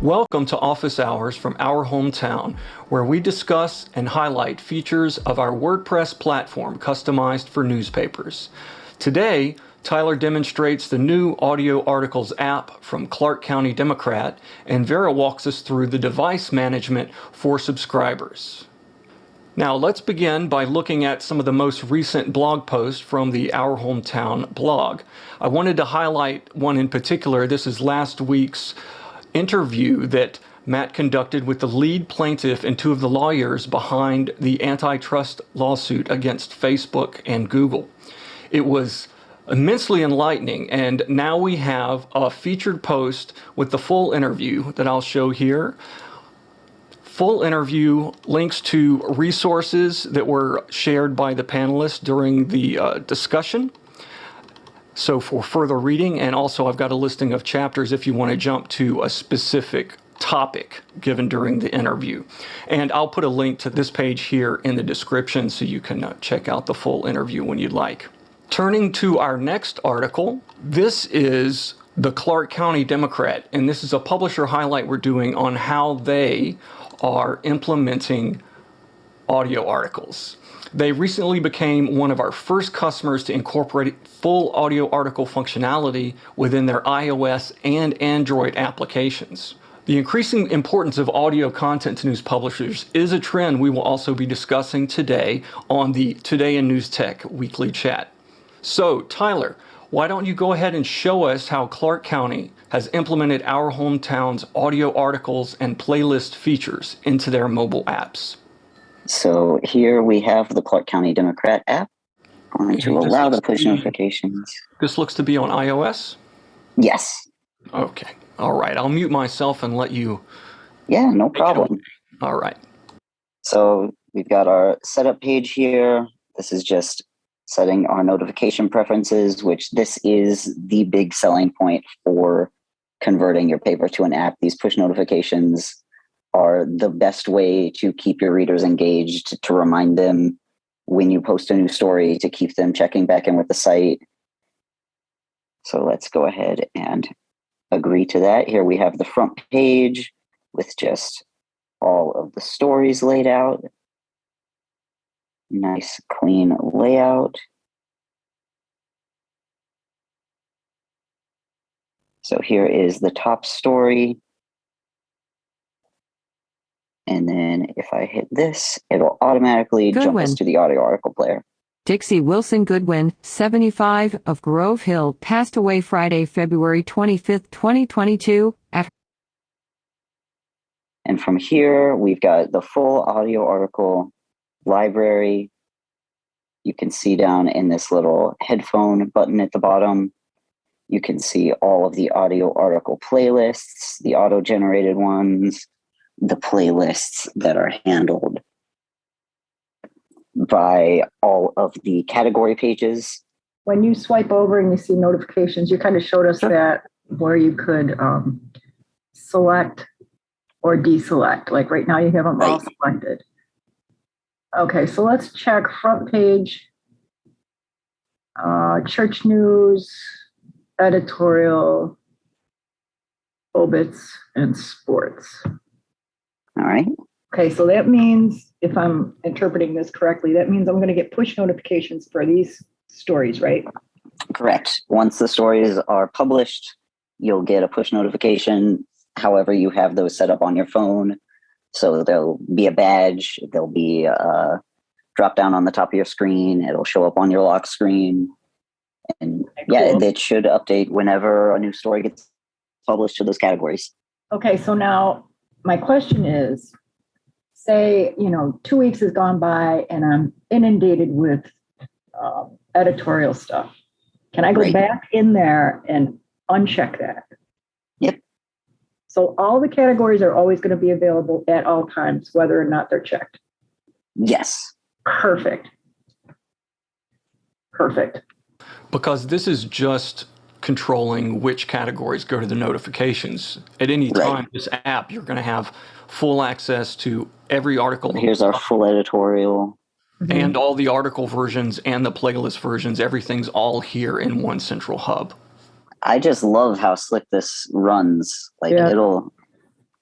Welcome to Office Hours from our hometown, where we discuss and highlight features of our WordPress platform customized for newspapers. Today, Tyler demonstrates the new audio articles app from Clarke County Democrat, and Vera walks us through the device management for subscribers. Now let's begin by looking at some of the most recent blog posts from the Our Hometown blog. I wanted to highlight one in particular. This is last week's interview that Matt conducted with the lead plaintiff and two of the lawyers behind the antitrust lawsuit against Facebook and Google. It was immensely enlightening, and now we have a featured post with the full interview that I'll show here. Full interview, links to resources that were shared by the panelists during the discussion. So for further reading, and also I've got a listing of chapters if you want to jump to a specific topic given during the interview. And I'll put a link to this page here in the description so you can check out the full interview when you'd like. Turning to our next article, this is the Clarke County Democrat, and this is a publisher highlight we're doing on how they are implementing audio articles. They recently became one of our first customers to incorporate full audio article functionality within their iOS and Android applications. The increasing importance of audio content to news publishers is a trend we will also be discussing today on the Today in News Tech weekly chat. So, Tyler, why don't you go ahead and show us how Clarke County has implemented our hometown's audio articles and playlist features into their mobile apps? So here we have the Clarke County Democrat app. I'm going to allow the push notifications. This looks to be on iOS? Yes. Okay. All right. I'll mute myself and let you. Yeah, no problem. All right. So we've got our setup page here. This is just setting our notification preferences, which this is the big selling point for converting your paper to an app. These push notifications are the best way to keep your readers engaged, to remind them when you post a new story, to keep them checking back in with the site. So let's go ahead and agree to that. Here we have the front page with just all of the stories laid out. Nice, clean layout. So here is the top story. And then if I hit this, it'll automatically jump us to the audio article player. Dixie Wilson Goodwin, 75, of Grove Hill, passed away Friday, February 25th, 2022. And from here, we've got the full audio article library. You can see down in this little headphone button at the bottom, you can see all of the audio article playlists, the auto-generated ones, the playlists that are handled by all of the category pages. When you swipe over and you see notifications, you kind of showed us that where you could select or deselect. Like right now you have them all selected. Okay, so let's check front page, church news, editorial, obits, and sports. All right. Okay, so that means, if I'm interpreting this correctly, that means I'm going to get push notifications for these stories, right? Correct. Once the stories are published, you'll get a push notification. However, you have those set up on your phone. So there'll be a badge, there'll be a drop down on the top of your screen, it'll show up on your lock screen. And yeah, it should update whenever a new story gets published to those categories. Okay, so now my question is, say, 2 weeks has gone by and I'm inundated with editorial stuff. Can I go back in there and uncheck that? Yep. So all the categories are always going to be available at all times, whether or not they're checked. Yes. Perfect. Because this is just controlling which categories go to the notifications. At any time, this app, you're going to have full access to every article. Here's our full editorial. And all the article versions and the playlist versions. Everything's all here in one central hub. I just love how slick this runs. Like it'll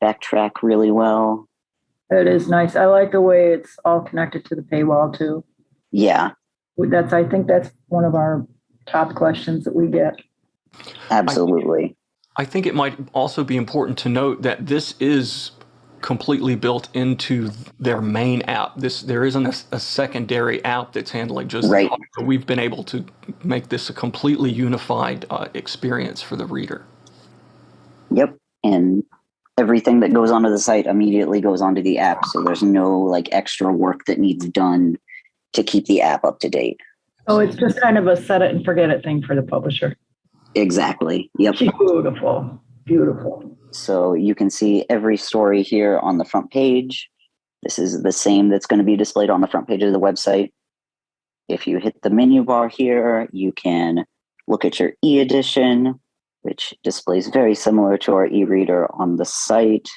backtrack really well. It is nice. I like the way it's all connected to the paywall too. Yeah, I think that's one of our top questions that we get. absolutely. I think it might also be important to note that this is completely built into their main app. There isn't a secondary app that's handling just the Right. audio. We've been able to make this a completely unified experience for the reader. Yep. And everything that goes onto the site immediately goes onto the app. So there's no like extra work that needs done to keep the app up to date. So it's just kind of a set it and forget it thing for the publisher. Exactly. Yep. Beautiful. Beautiful. So you can see every story here on the front page. This is the same that's going to be displayed on the front page of the website. If you hit the menu bar here, you can look at your e-edition, which displays very similar to our e-reader on the site.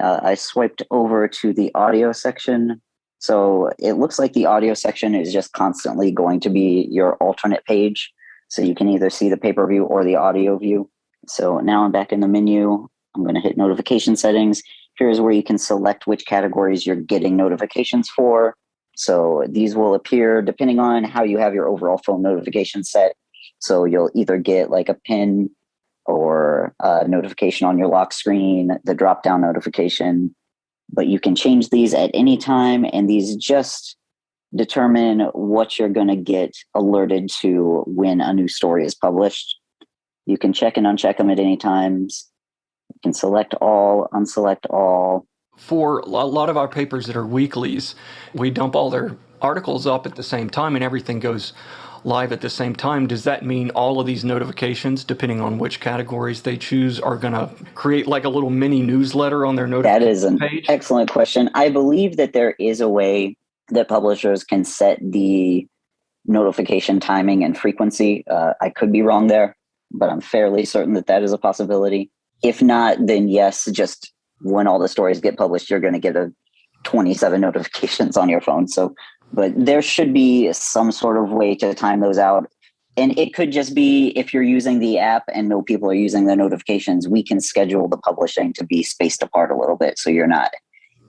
I swiped over to the audio section. So it looks like the audio section is just constantly going to be your alternate page. So you can either see the paper view or the audio view. So now I'm back in the menu. I'm going to hit notification settings. Here's where you can select which categories you're getting notifications for. So these will appear depending on how you have your overall phone notification set. So you'll either get like a pin or a notification on your lock screen, the drop-down notification, but you can change these at any time, and these just determine what you're going to get alerted to when a new story is published. You can check and uncheck them at any times. You can select all, unselect all. For a lot of our papers that are weeklies, we dump all their articles up at the same time and everything goes live at the same time. Does that mean all of these notifications, depending on which categories they choose, are going to create like a little mini newsletter on their notification page? That is an excellent question. I believe that there is a way that publishers can set the notification timing and frequency. I could be wrong there, but I'm fairly certain that that is a possibility. If not, then yes, just when all the stories get published, you're going to get 27 notifications on your phone. So, but there should be some sort of way to time those out. And it could just be if you're using the app and no people are using the notifications, we can schedule the publishing to be spaced apart a little bit. So you're not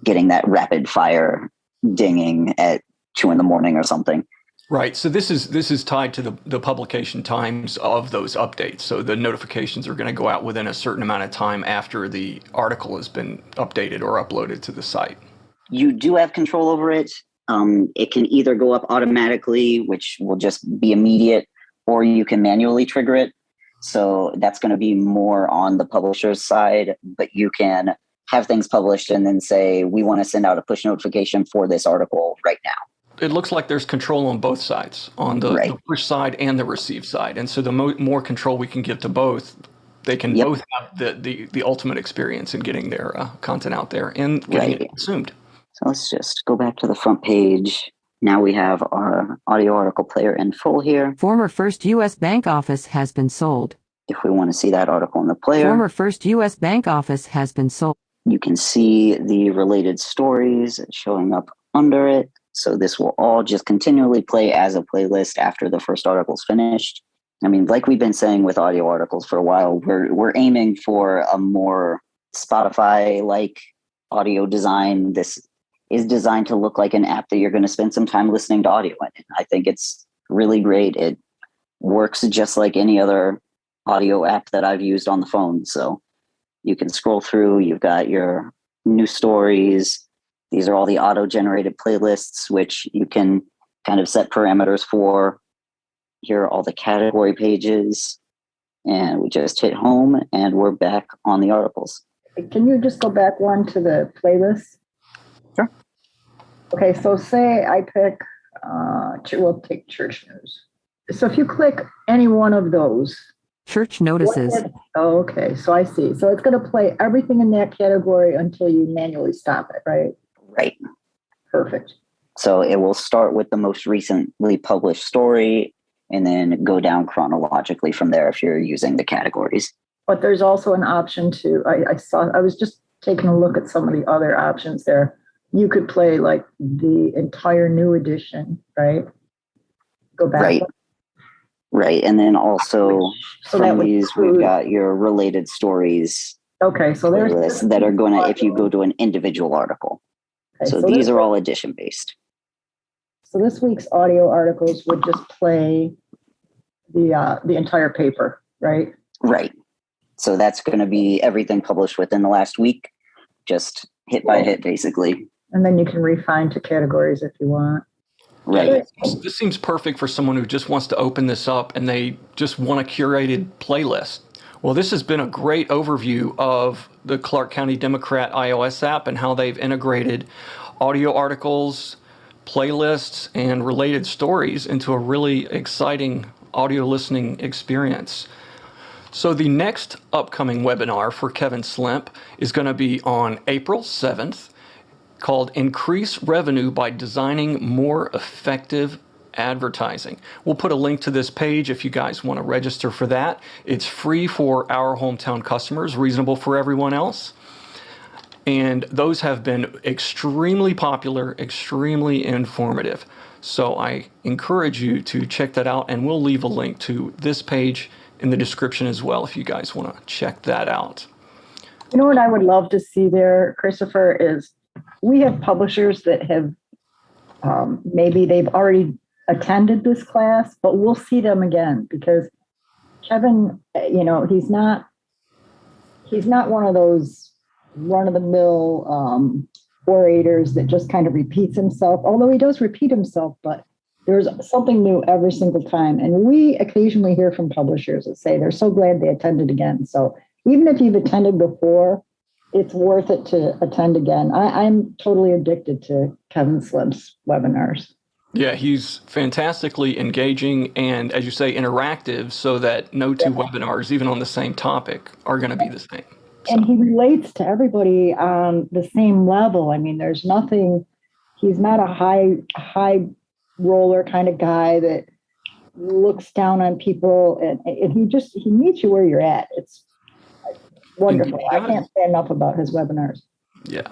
getting that rapid fire dinging at 2 a.m. or something. Right. So this is tied to the publication times of those updates. So the notifications are going to go out within a certain amount of time after the article has been updated or uploaded to the site. You do have control over it. It can either go up automatically, which will just be immediate, or you can manually trigger it. So that's going to be more on the publisher's side, but you can have things published and then say, we want to send out a push notification for this article right now. It looks like there's control on both sides, on the push side and the receive side. And so the more control we can give to both, they can both have the ultimate experience in getting their content out there and getting it consumed. So let's just go back to the front page. Now we have our audio article player in full here. Former First U.S. Bank office has been sold. If we want to see that article in the player. Former First U.S. Bank office has been sold. You can see the related stories showing up under it. So this will all just continually play as a playlist after the first article's finished. I mean, like we've been saying with audio articles for a while, we're aiming for a more Spotify-like audio design. This is designed to look like an app that you're going to spend some time listening to audio in. I think it's really great. It works just like any other audio app that I've used on the phone. So you can scroll through, you've got your new stories. These are all the auto-generated playlists, which you can kind of set parameters for. Here are all the category pages. And we just hit home and we're back on the articles. Can you just go back one to the playlist? Sure. Okay, so say I pick, we'll take church news. So if you click any one of those. Church notices. Okay, so I see. So it's going to play everything in that category until you manually stop it, right? Right. Perfect. So it will start with the most recently published story and then go down chronologically from there if you're using the categories. But there's also an option to, I was just taking a look at some of the other options there. You could play like the entire new edition, right? Go back. Right. Right. And then also from these, we've got your related stories Okay, so there's playlists that are going to, if you go to an individual article. okay, So so these this, are all edition based. so this week's audio articles would just play the entire paper, right? Right. So that's going to be everything published within the last week, just hit by hit, basically. And then you can refine to categories if you want. Right. This seems perfect for someone who just wants to open this up and they just want a curated playlist. Well, this has been a great overview of the Clarke County Democrat iOS app and how they've integrated audio articles, playlists, and related stories into a really exciting audio listening experience. So the next upcoming webinar for Kevin Slimp is going to be on April 7th, called Increase Revenue by Designing More Effective Advertising. We'll put a link to this page if you guys want to register for that. It's free for our hometown customers, reasonable for everyone else. And those have been extremely popular, extremely informative. So I encourage you to check that out, and we'll leave a link to this page in the description as well if you guys want to check that out. You know what I would love to see there, Christopher, is we have publishers that have maybe they've already attended this class, but we'll see them again because Kevin, he's not one of those run-of-the-mill orators that just kind of repeats himself, although he does repeat himself, but there's something new every single time. And we occasionally hear from publishers that say they're so glad they attended again. So even if you've attended before, it's worth it to attend again. I'm totally addicted to Kevin Slimp's webinars. Yeah, he's fantastically engaging and, as you say, interactive so that no two webinars, even on the same topic, are going to be the same. So. And he relates to everybody on the same level. I mean, there's nothing, he's not a high roller kind of guy that looks down on people, and he meets you where you're at. It's wonderful. I can't say enough about his webinars. Yeah.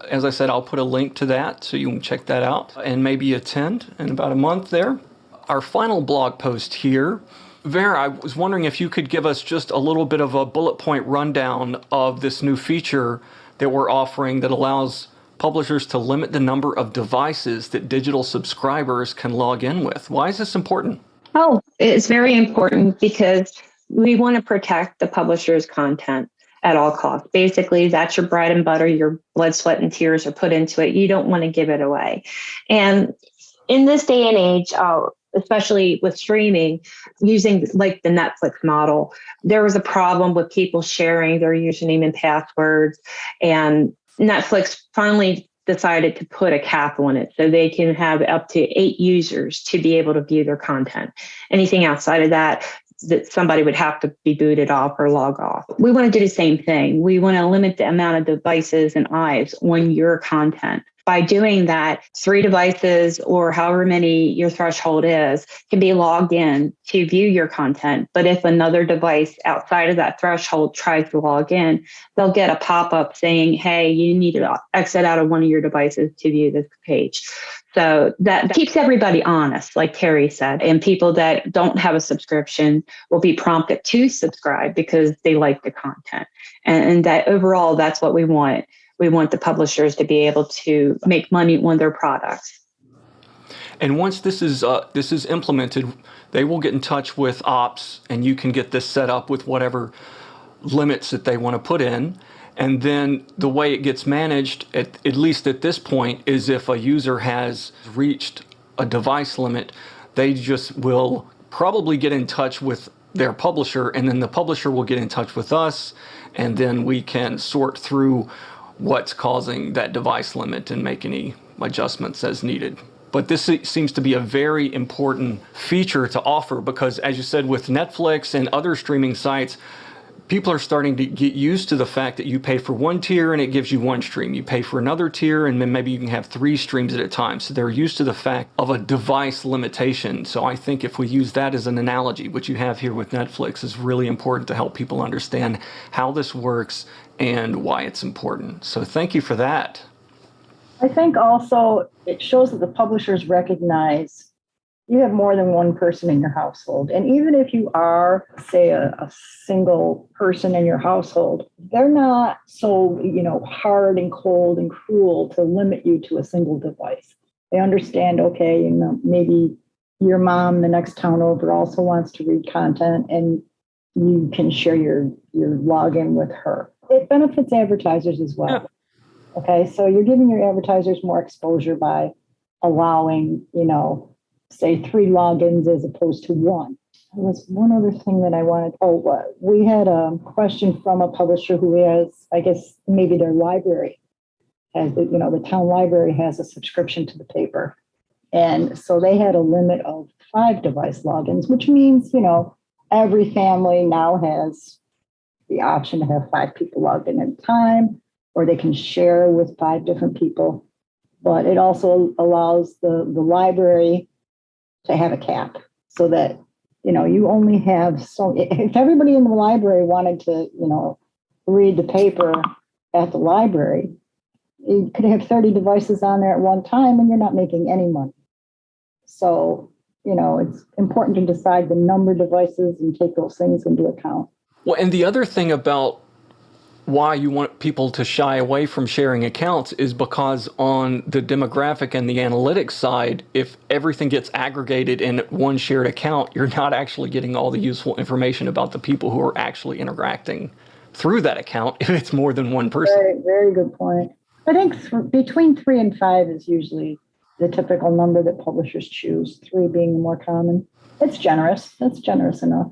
As I said, I'll put a link to that so you can check that out and maybe attend in about a month there. Our final blog post here. Vera, I was wondering if you could give us just a little bit of a bullet point rundown of this new feature that we're offering that allows publishers to limit the number of devices that digital subscribers can log in with. Why is this important? Oh, it's very important because we want to protect the publisher's content at all costs. Basically, that's your bread and butter. Your blood, sweat, and tears are put into it. You don't want to give it away. And in this day and age, especially with streaming, using like the Netflix model, there was a problem with people sharing their username and passwords. And Netflix finally decided to put a cap on it so they can have up to 8 users to be able to view their content. Anything outside of that somebody would have to be booted off or log off. We want to do the same thing. We want to limit the amount of devices and eyes on your content. By doing that, 3 devices or however many your threshold is can be logged in to view your content. But if another device outside of that threshold tries to log in, they'll get a pop-up saying, hey, you need to exit out of one of your devices to view this page. So that keeps everybody honest, like Terry said. And people that don't have a subscription will be prompted to subscribe because they like the content. And that overall, that's what we want. We want the publishers to be able to make money on their products. And once this is implemented, they will get in touch with ops, and you can get this set up with whatever limits that they want to put in. And then the way it gets managed, at least at this point, is if a user has reached a device limit, they just will probably get in touch with their publisher, and then the publisher will get in touch with us, and then we can sort through what's causing that device limit and make any adjustments as needed. But this seems to be a very important feature to offer because, as you said, with Netflix and other streaming sites, people are starting to get used to the fact that you pay for one tier and it gives you one stream. You pay for another tier and then maybe you can have 3 streams at a time. So they're used to the fact of a device limitation. So I think if we use that as an analogy, which you have here with Netflix, is really important to help people understand how this works and why it's important. So thank you for that. I think also it shows that the publishers recognize you have more than one person in your household. And even if you are, say, a single person in your household, they're not so, hard and cold and cruel to limit you to a single device. They understand, okay, maybe your mom the next town over also wants to read content and you can share your login with her. It benefits advertisers as well. Yeah. Okay, so you're giving your advertisers more exposure by allowing, say 3 logins as opposed to 1. There was one other thing that I wanted. We had a question from a publisher who has, I guess, maybe their library has, the town library has a subscription to the paper. And so they had a limit of 5 device logins, which means, every family now has the option to have 5 people logged in at a time, or they can share with 5 different people. But it also allows the library to have a cap so that, you only have if everybody in the library wanted to, read the paper at the library, you could have 30 devices on there at one time and you're not making any money. So, it's important to decide the number of devices and take those things into account. Well, and the other thing about why you want people to shy away from sharing accounts is because on the demographic and the analytics side, if everything gets aggregated in one shared account, you're not actually getting all the useful information about the people who are actually interacting through that account if it's more than one person. Very, very good point. I think between 3 and 5 is usually the typical number that publishers choose, 3 being more common. It's generous. That's generous enough.